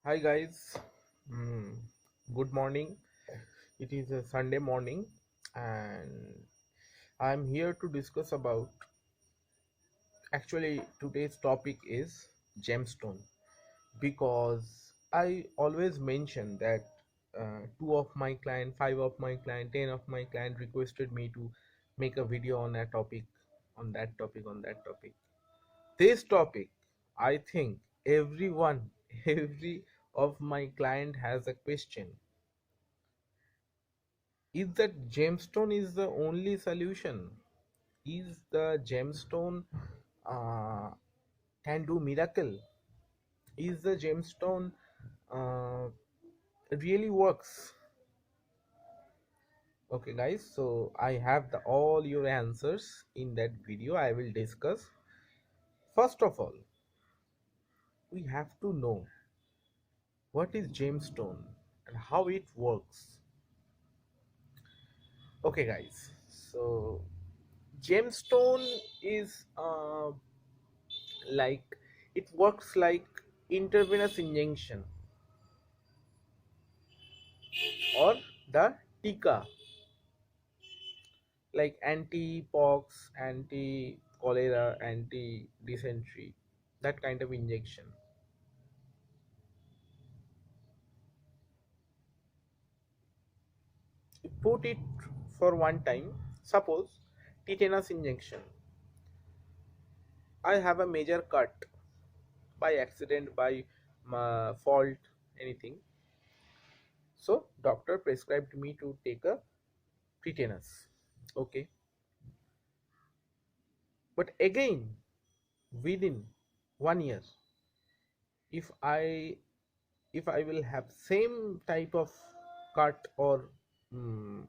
Hi guys, mm, good morning. It is a Sunday morning, and I'm here to discuss about. Actually, today's topic is gemstone because I always mention that two of my client, five of my client, 10 of my client requested me to make a video on a topic, on that topic, on that topic. This topic, I think everyone, every of my client has a question. Is that gemstone is the only solution? Is the gemstone uh, can do miracle? Is the gemstone uh, really works? Okay guys, so I have all your answers in that video. I will discuss. First of all, we have to know what is gemstone and how it works. Okay guys, so gemstone is like it works like intravenous injection or the tika, like anti-pox, anti-cholera, anti-dysentery, that kind of injection. You put it for one time. Suppose tetanus injection. I have a major cut by accident, by fault, anything. So doctor prescribed me to take a tetanus. Okay, but again within 1 year, if I will have same type of cut or mm,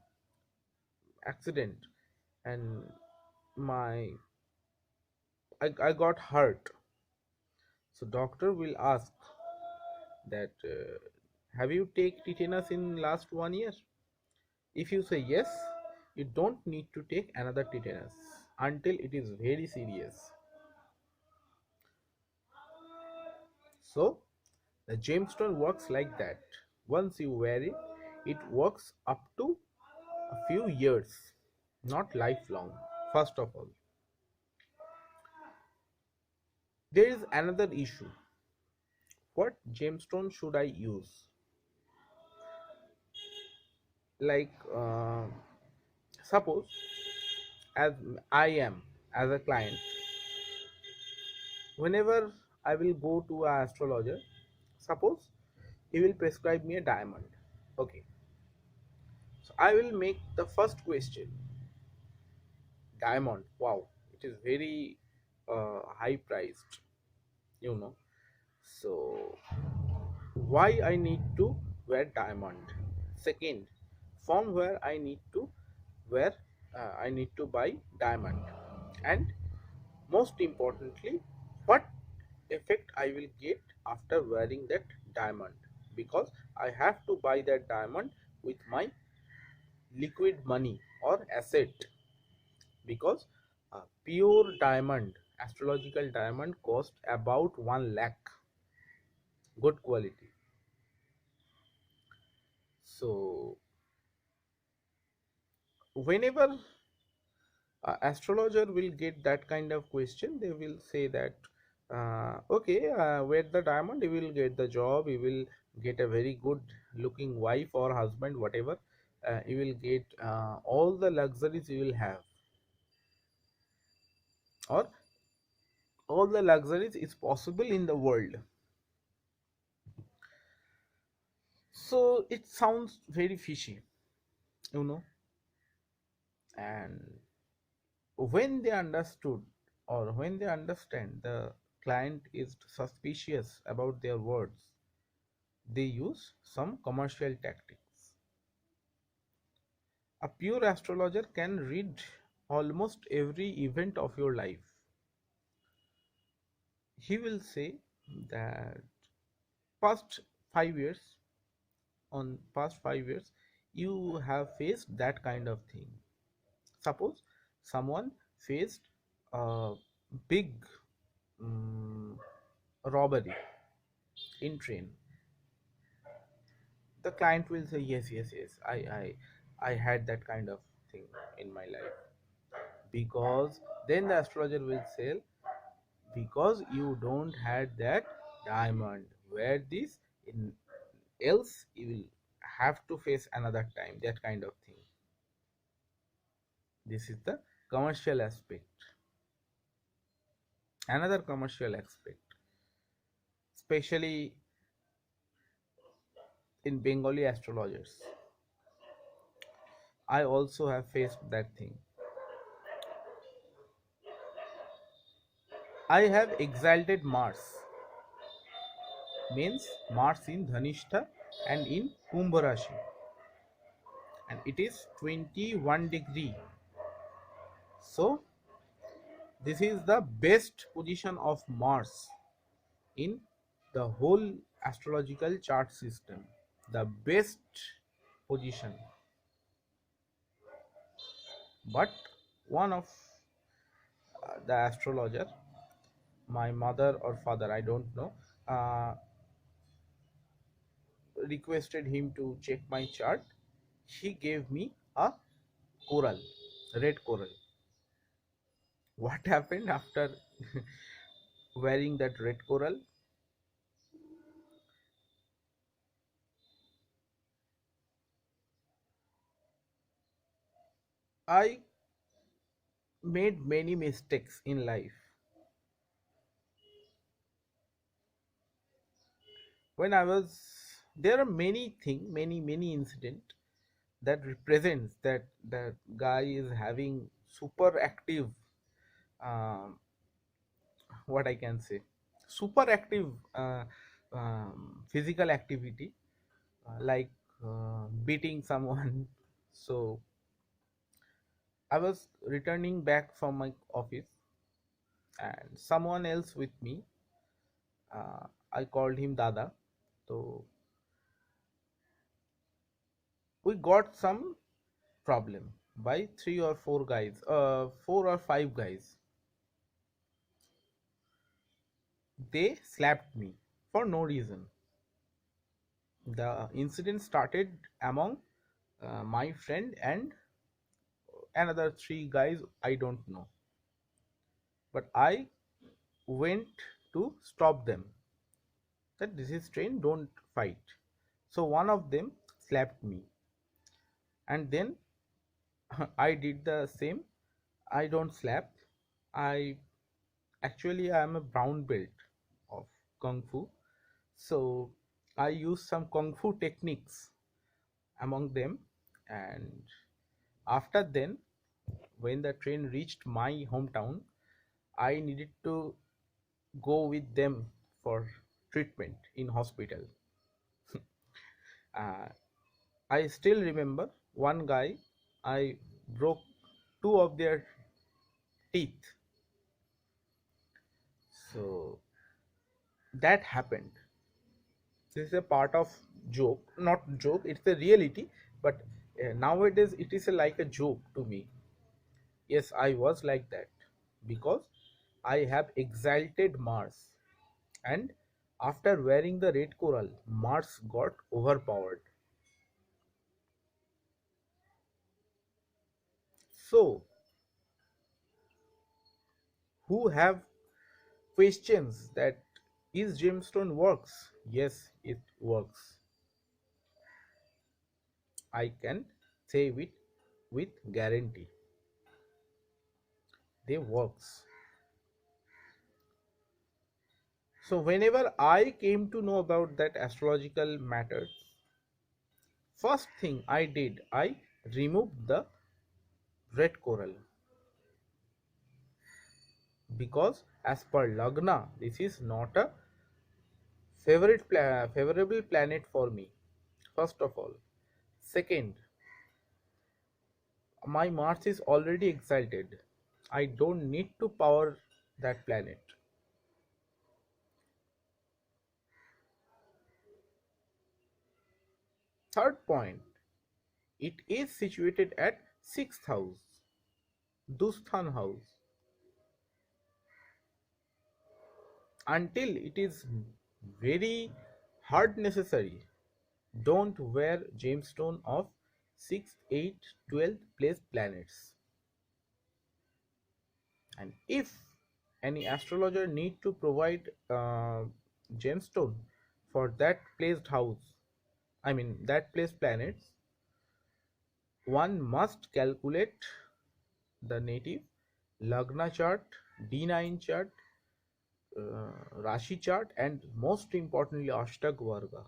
accident, and my I got hurt, so doctor will ask that have you take tetanus in last 1 year? If you say yes, you don't need to take another tetanus until it is very serious. So the gemstone works like that. Once you wear it, it works up to a few years, not lifelong. First of all, there is another issue. What gemstone should I use? Like, suppose as I am as a client, whenever I will go to an astrologer, suppose he will prescribe me a diamond. Okay, so I will make the first question. Diamond, wow, it is very high priced, you know. So why I need to wear diamond? Second, from where I need to wear, I need to buy diamond, and most importantly, what effect I will get after wearing that diamond, because I have to buy that diamond with my liquid money or asset, because pure diamond, astrological diamond, cost about 1 lakh, good quality. So whenever astrologer will get that kind of question, they will say that okay, with the diamond you will get the job, you will get a very good looking wife or husband, whatever, you will get all the luxuries you will have, or all the luxuries is possible in the world. So it sounds very fishy, you know. And when they understood, or when they understand the client is suspicious about their words, they use some commercial tactics. A pure astrologer can read almost every event of your life. He will say that past 5 years, on past 5 years, you have faced that kind of thing. Suppose someone faced a big um, robbery in train, the client will say yes, yes, yes, I had that kind of thing in my life. Because then the astrologer will say, because you don't had that diamond, wear this in, else you will have to face another time, that kind of thing. This is the commercial aspect. Another commercial aspect, especially in Bengali astrologers, I also have faced that thing. I have exalted Mars, means Mars in Dhanishta and in Kumbh Rashi, and it is 21 degree. So this is the best position of Mars in the whole astrological chart system. The best position. But one of the astrologer, my mother or father, I don't know, uh, requested him to check my chart. He gave me a coral, red coral. What happened after wearing that red coral? I made many mistakes in life. When I was, there are many thing, many incident that represents that that guy is having super active, um, what I can say, super active physical activity, like beating someone. So I was returning back from my office and someone else with me, I called him Dada. So we got some problem by three or four guys, 4 or 5 guys. They slapped me for no reason. The incident started among my friend and another 3 guys I don't know. But I went to stop them. That this is train, don't fight. So one of them slapped me, and then I did the same. I don't slap. I actually I am a brown belt of kung fu. So I use some kung fu techniques among them, and after then, when the train reached my hometown, I needed to go with them for treatment in hospital. uh, I still remember one guy, I broke two of their teeth. So that happened. This is a part of joke, not joke, it's a reality, but nowadays it is like a joke to me. Yes, I was like that because I have exalted Mars, and after wearing the red coral, Mars got overpowered. So, who have questions that is gemstone works? Yes, it works. I can say with guarantee. They works. So whenever I came to know about that astrological matters, first thing I did, I removed the red coral, because as per Lagna, this is not a favorable planet for me. First of all, second, my Mars is already exalted. I don't need to power that planet. Third point, it is situated at sixth house, Dusthan house. Until it is very hard necessary, don't wear gemstone of 6th, 8th, 12th place planets. And if any astrologer need to provide gemstone for that placed house, I mean that placed planets, one must calculate the native lagna chart, d9 chart, rashi chart, and most importantly ashtag varga,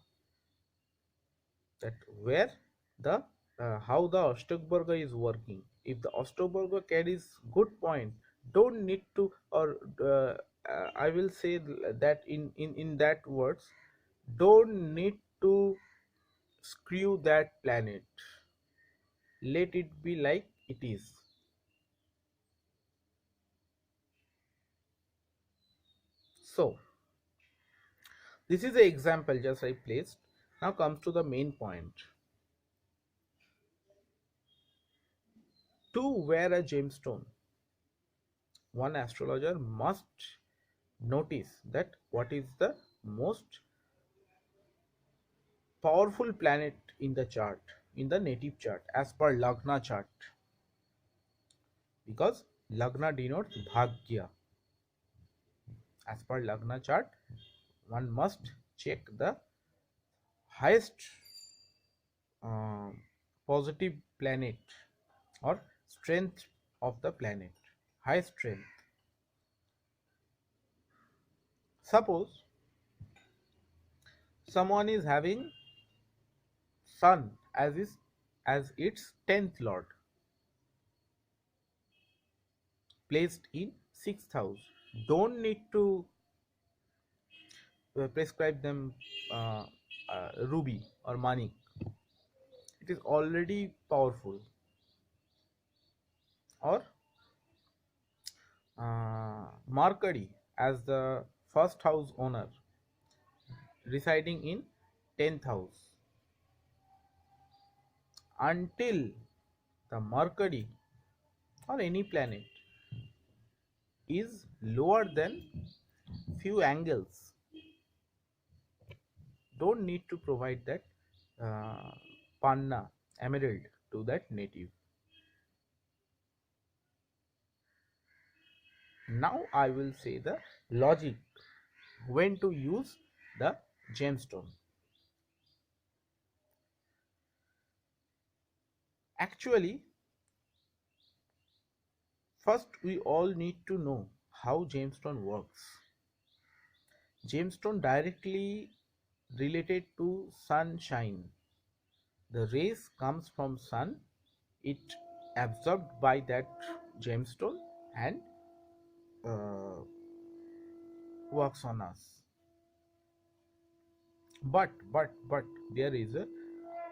that where the how the Ashtakvarga is working. If the Ashtakvarga carries good point, don't need to, or I will say that in that words, don't need to screw that planet. Let it be like it is. So this is the example just I placed. Now comes to the main point. To wear a gemstone, one astrologer must notice that what is the most powerful planet in the chart, in the native chart as per lagna chart, because lagna denotes bhagya. As per lagna chart, one must check the highest uh, positive planet or strength of the planet, high strength. Suppose someone is having sun as its 10th lord, placed in 6th house. Don't need to prescribe them ruby or manik. It is already powerful. Or Markadi as the first house owner residing in 10th house, until the Mercury or any planet is lower than few angles, don't need to provide that uh, panna emerald to that native. Now I will say the logic when to use the gemstone. Actually, first we all need to know how gemstone works. Gemstone directly related to sunshine. The rays comes from sun, it absorbed by that gemstone and uh, works on us. But there is a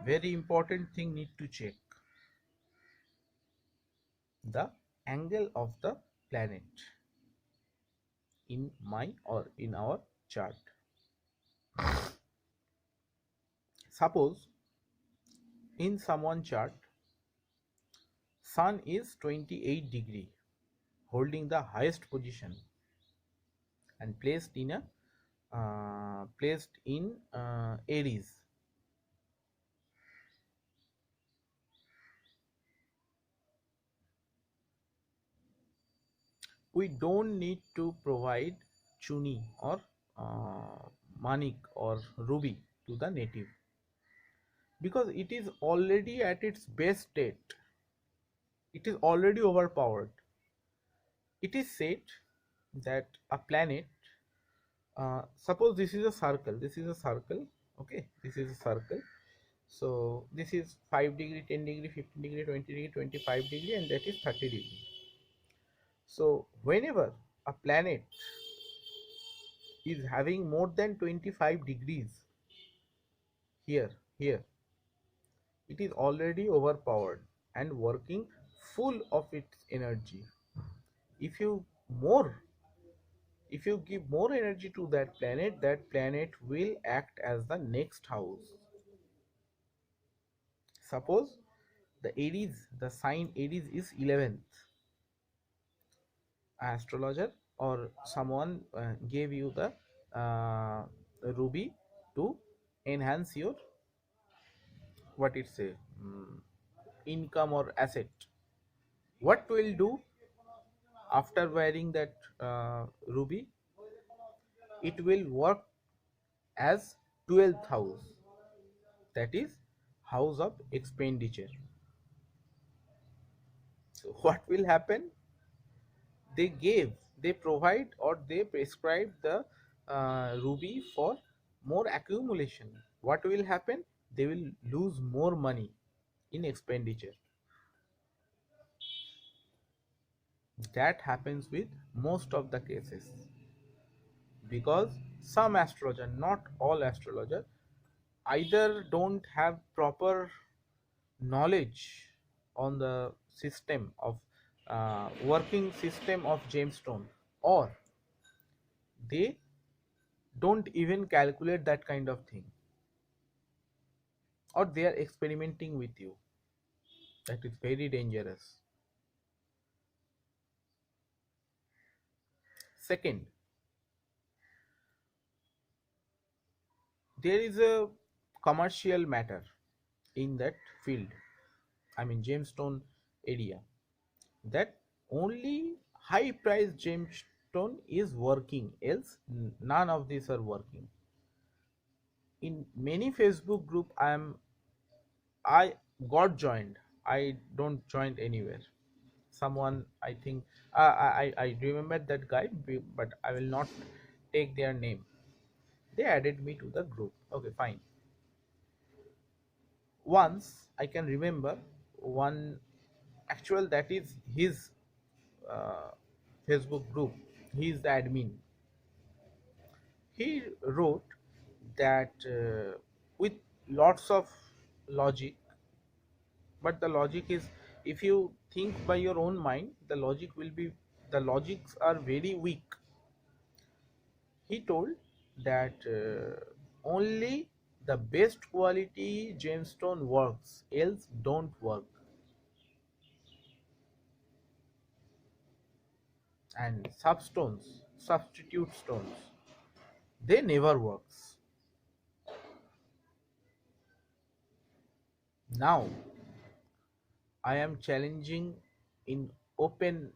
very important thing need to check: the angle of the planet in my or in our chart. Suppose in someone chart sun is 28-degree, holding the highest position and placed in Aries. We don't need to provide chuni or manik or ruby to the native, because it is already at its best state. It is already overpowered. It is said that a planet, suppose this is a circle, okay, this is a circle. So this is 5 degree, 10 degree, 15 degree, 20 degree, 25 degree, and that is 30 degree. So whenever a planet is having more than 25 degrees, here it is already overpowered and working full of its energy. If you more if you give more energy to that planet will act as the next house. Suppose the sign Aries is 11th. Astrologer or someone gave you the ruby to enhance your what it say, mm, income or asset. What will do after wearing that ruby? It will work as 12th house, that is house of expenditure. So what will happen? They gave, they provide, or they prescribe the ruby for more accumulation. What will happen? They will lose more money in expenditure. That happens with most of the cases, because some astrologer, not all astrologer, either don't have proper knowledge on the system of working system of gemstone, or they don't even calculate that kind of thing, or they are experimenting with you. That is very dangerous. Second, there is a commercial matter in that field, I mean gemstone area, that only high price gemstone is working, else none of these are working. In many Facebook group I got joined, I don't join anywhere. Someone, I think, I remember that guy, but I will not take their name. They added me to the group. Okay, fine. Once I can remember one actual, that is his uh, Facebook group. He is the admin. He wrote that with lots of logic, but the logic is, if you think by your own mind, the logic will be, the logics are very weak. He told that only the best quality gemstone works, else don't work, and substones, substitute stones, they never works. Now I am challenging in open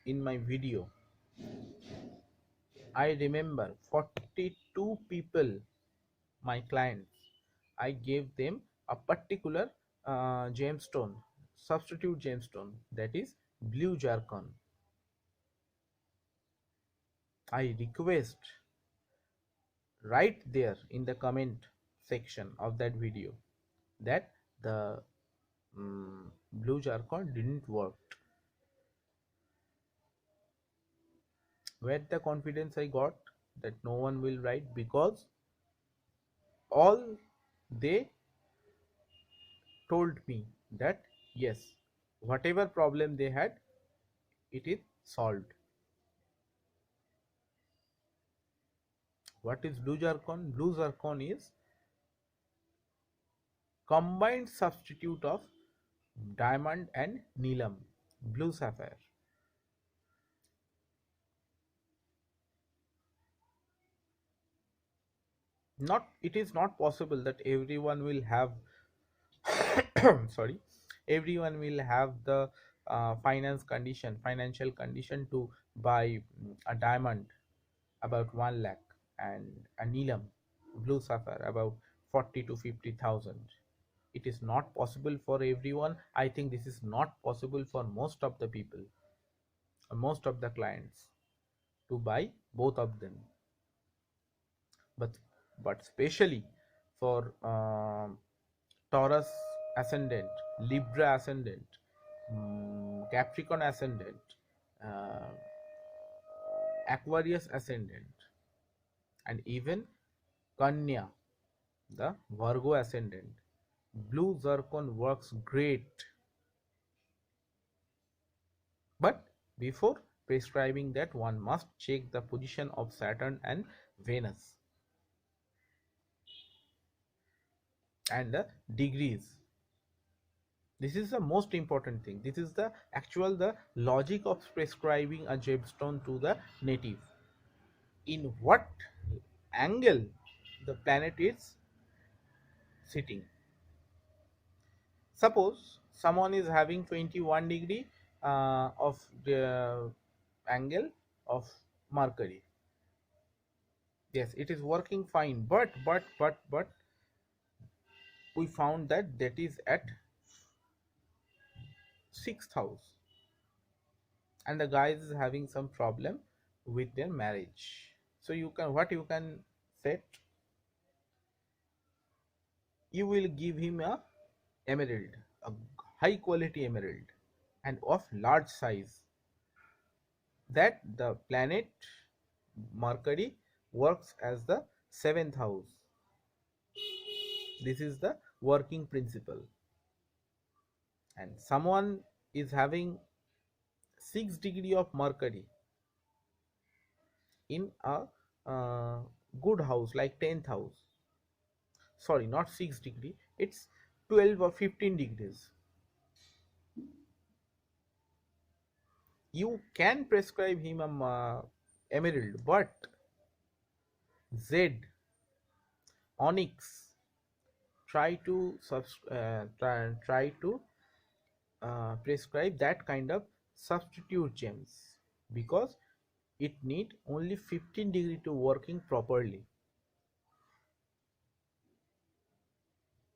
in my video. I remember 42 people, my clients, I gave them a particular gemstone, substitute gemstone, that is blue zircon. I request, right there in the comment section of that video, that the blue zircon didn't work. Where the confidence I got that no one will write? Because all they told me that yes, whatever problem they had, it is solved. What is blue zircon? Blue zircon is combined substitute of diamond and neelam, blue sapphire. Not, it is not possible that everyone will have sorry, everyone will have the financial condition to buy a diamond about 1 lakh and a neelam, blue sapphire, about 40 to 50,000. It is not possible for everyone. I think this is not possible for most of the people, most of the clients, to buy both of them. but but especially for Taurus ascendant, Libra ascendant, Capricorn ascendant, uh, Aquarius ascendant, and even Kanya, the Virgo ascendant, blue zircon works great. But before prescribing that, one must check the position of Saturn and Venus and the degrees. This is the most important thing. This is the actual, the logic of prescribing a gemstone to the native. In what angle the planet is sitting. Suppose someone is having 21 degree of the angle of Mercury. Yes, it is working fine, but we found that that is at sixth house, and the guy is having some problem with their marriage. So you can, what you can set, you will give him a emerald, a high quality emerald, and of large size, that the planet Mercury works as the seventh house. This is the working principle. And someone is having 6 degree of Mercury in a good house like 10th house. Sorry, not 6 degree, it's 12 or 15 degrees. You can prescribe him a emerald, but Z, onyx, try to try to prescribe that kind of substitute gems, because it need only 15 degree to working properly.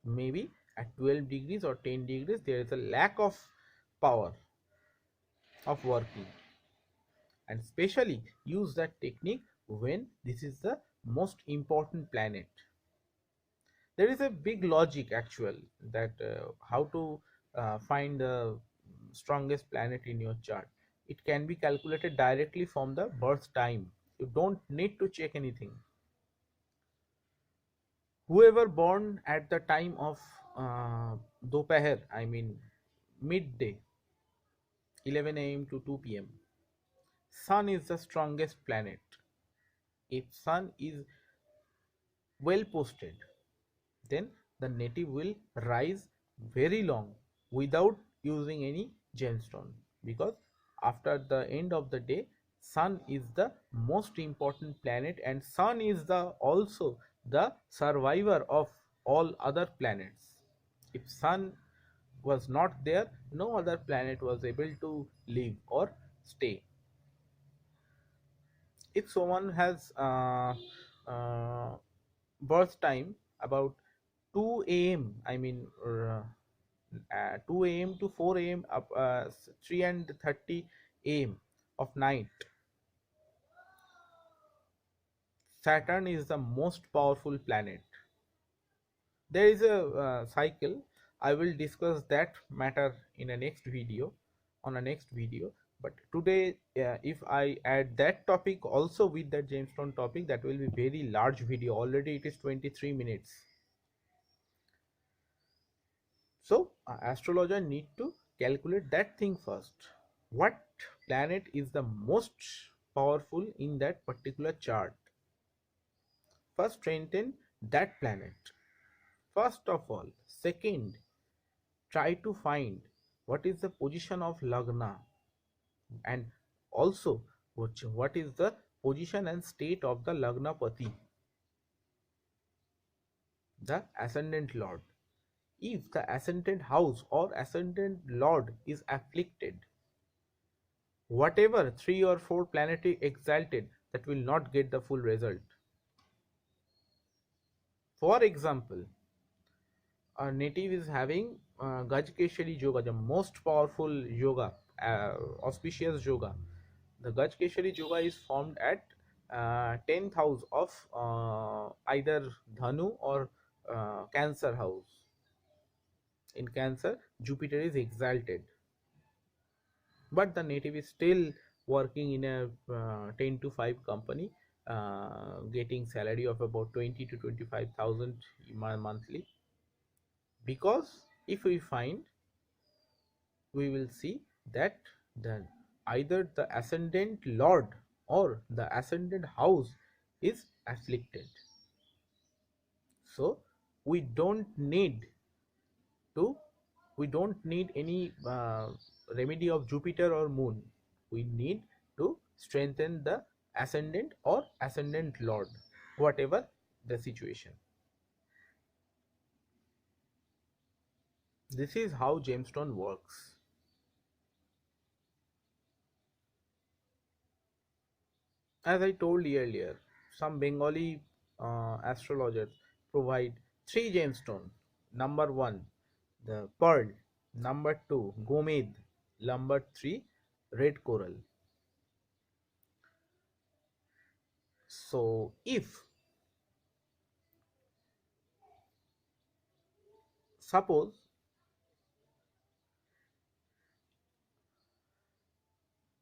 Maybe at 12 degrees or 10 degrees there is a lack of power of working, and especially use that technique when this is the most important planet. There is a big logic actual, that how to find the strongest planet in your chart. It can be calculated directly from the birth time. You don't need to check anything. Whoever born at the time of dopaher, I mean midday, 11 a.m. to 2 p.m., sun is the strongest planet. If sun is well posted, then the native will rise very long without using any gemstone, because after the end of the day, sun is the most important planet, and sun is the also the survivor of all other planets. If sun was not there, no other planet was able to live or stay. If someone has birth time about 2 a.m., I mean 2 a.m. to 4 a.m., up 3:30 a.m. of night, Saturn is the most powerful planet. There is a cycle. I will discuss that matter in a next video, on a next video. But today, if I add that topic also with that gemstone topic, that will be very large video. Already it is 23 minutes. So astrologer need to calculate that thing first. What planet is the most powerful in that particular chart? First, strengthen that planet. First of all. Second, try to find what is the position of Lagna, and also what is the position and state of the Lagnapati, the ascendant lord. If the ascendant house or ascendant lord is afflicted, whatever 3 or 4 planetary exalted, that will not get the full result. For example, a native is having Gajkeshari yoga, the most powerful yoga, auspicious yoga. The Gajkeshari yoga is formed at 10th house of either Dhanu or Cancer house. In Cancer, Jupiter is exalted, but the native is still working in a 10 to 5 company, getting salary of about 20 to 25,000 monthly. Because if we find, we will see that the either the ascendant lord or the ascendant house is afflicted. So we don't need to, we don't need any remedy of Jupiter or moon. We need to strengthen the ascendant or ascendant lord, whatever the situation. This is how gemstone works. As I told you earlier, some Bengali astrologers provide three gemstones. Number one, the pearl. Number two, gomed. Number three, red coral. So if suppose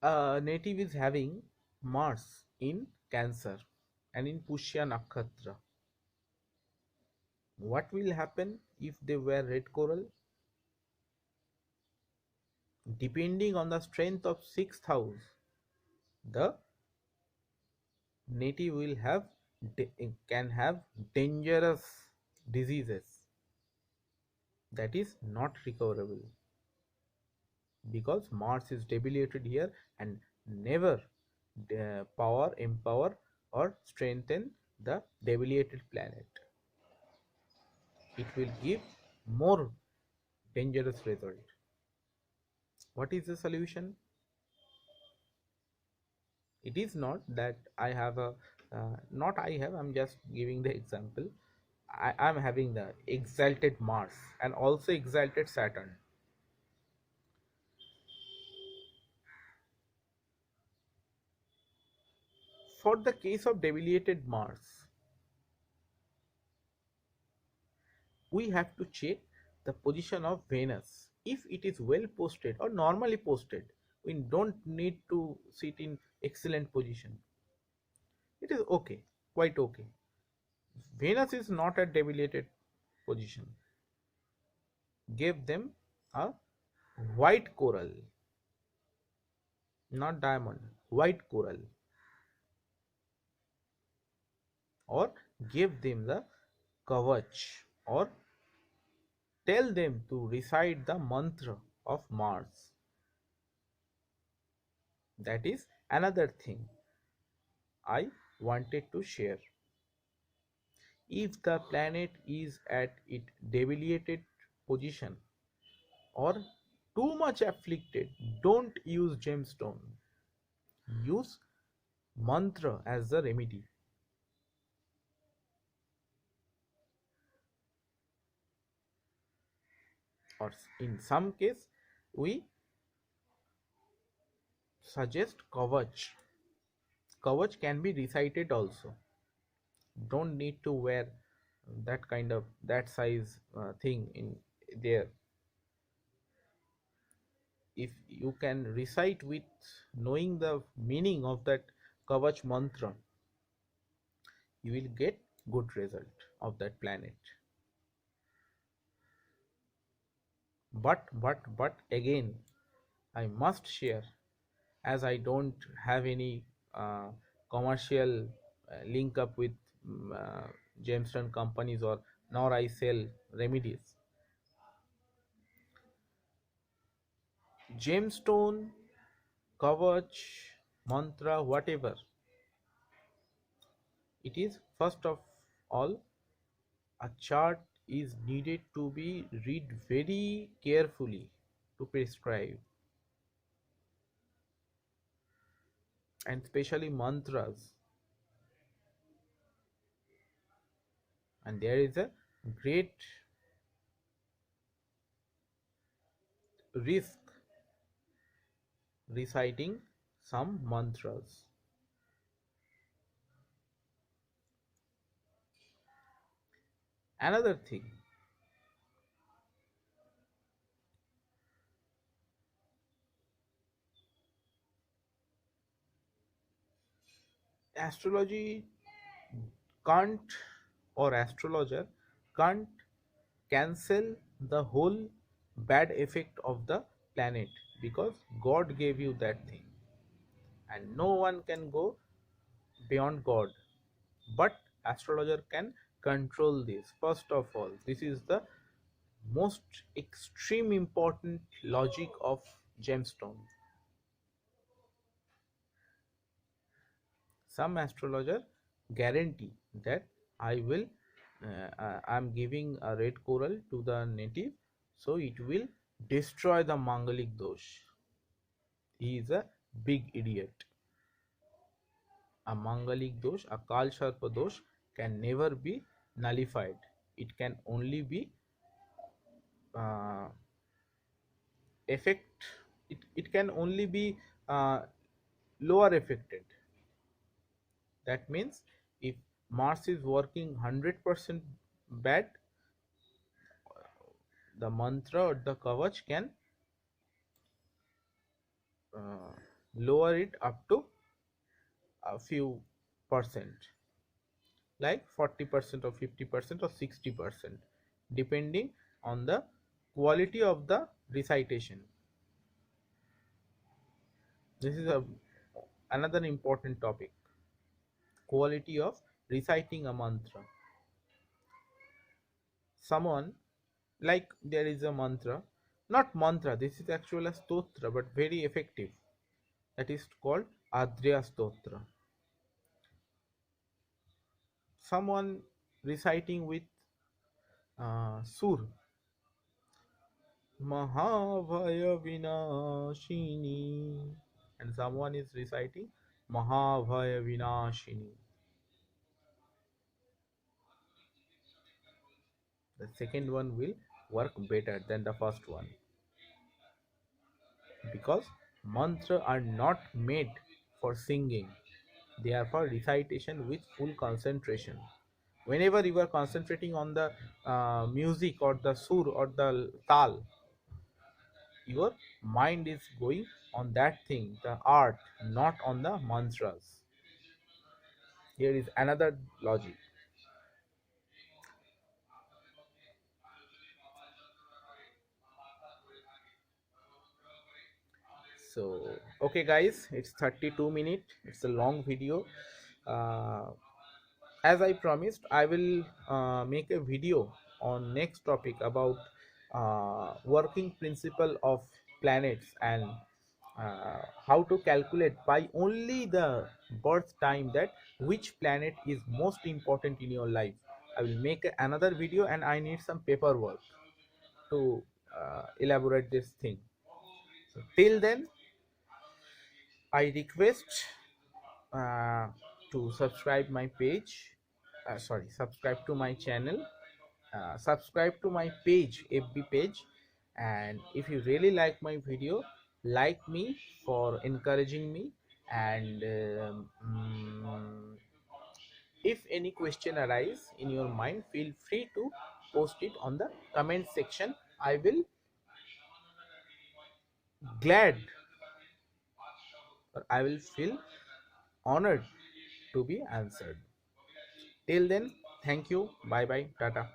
a native is having Mars in Cancer and in Pushya Nakshatra, what will happen if they wear red coral? Depending on the strength of sixth house, the native will have can have dangerous diseases that is not recoverable because Mars is debilitated here and never power empower or strengthen the debilitated planet. It will give more dangerous result. What is the solution? It is not that I have a not I have, I'm just giving the example. I'm having the exalted Mars and also exalted Saturn. For the case of debilitated Mars, we have to check the position of Venus. If it is well posted or normally posted, we don't need to sit in excellent position. It is okay, quite okay. Venus is not at debilitated position. Give them a white coral, not diamond, white coral, or give them the kavach, or tell them to recite the mantra of Mars. That is another thing I wanted to share. If the planet is at its debilitated position or too much afflicted, don't use gemstone. Use mantra as the remedy. Or in some case, we suggest kavach. Kavach can be recited also. Don't need to wear that kind of that size thing in there. If you can recite with knowing the meaning of that kavach mantra, you will get good result of that planet. But again, I must share, as I don't have any commercial link up with gemstone companies, or nor I sell remedies. Gemstone, kavach, mantra, whatever it is, first of all, a chart is needed to be read very carefully to prescribe, and especially mantras. And there is a great risk reciting some mantras. Another thing, astrology can't, or astrologer can't cancel the whole bad effect of the planet, because God gave you that thing and no one can go beyond God. But astrologer can control this. First of all, this is the most extreme important logic of gemstone. Some astrologer guarantee that I will I'm giving a red coral to the native So it will destroy the Mangalik dosh. He is a big idiot. A Mangalik dosh, a Kal Sharpa dosh can never be nullified. It can only be uh, effect. It can only be uh, lower affected. That means if Mars is working 100% bad, the mantra or the kavach can uh, lower it up to a few percent, like 40% or 50% or 60%, depending on the quality of the recitation. This is another important topic: quality of reciting a mantra. Someone, like, there is a mantra, not mantra, this is actually a stotra but very effective, that is called Adrya Stotra. Someone reciting with Sur, Mahavaya Vinashini, and someone is reciting Mahavaya Vinashini. The second one will work better than the first one, because mantra are not made for singing, they are for recitation with full concentration. Whenever you are concentrating on the music or the sur or the tal, your mind is going on that thing, the art, not on the mantras. Here is another logic. So okay guys, it's 32 minutes, it's a long video. uh, as I promised, I will make a video on next topic about working principle of planets, and how to calculate by only the birth time that which planet is most important in your life. I will make another video, and I need some paperwork to elaborate this thing. So till then, I request uh, to subscribe my page, sorry, subscribe to my channel, subscribe to my page, FB page, and if you really like my video, like me for encouraging me, and if any question arise in your mind, feel free to post it on the comment section. I will glad, or I will feel honored to be answered. Till then, thank you, bye bye, tata.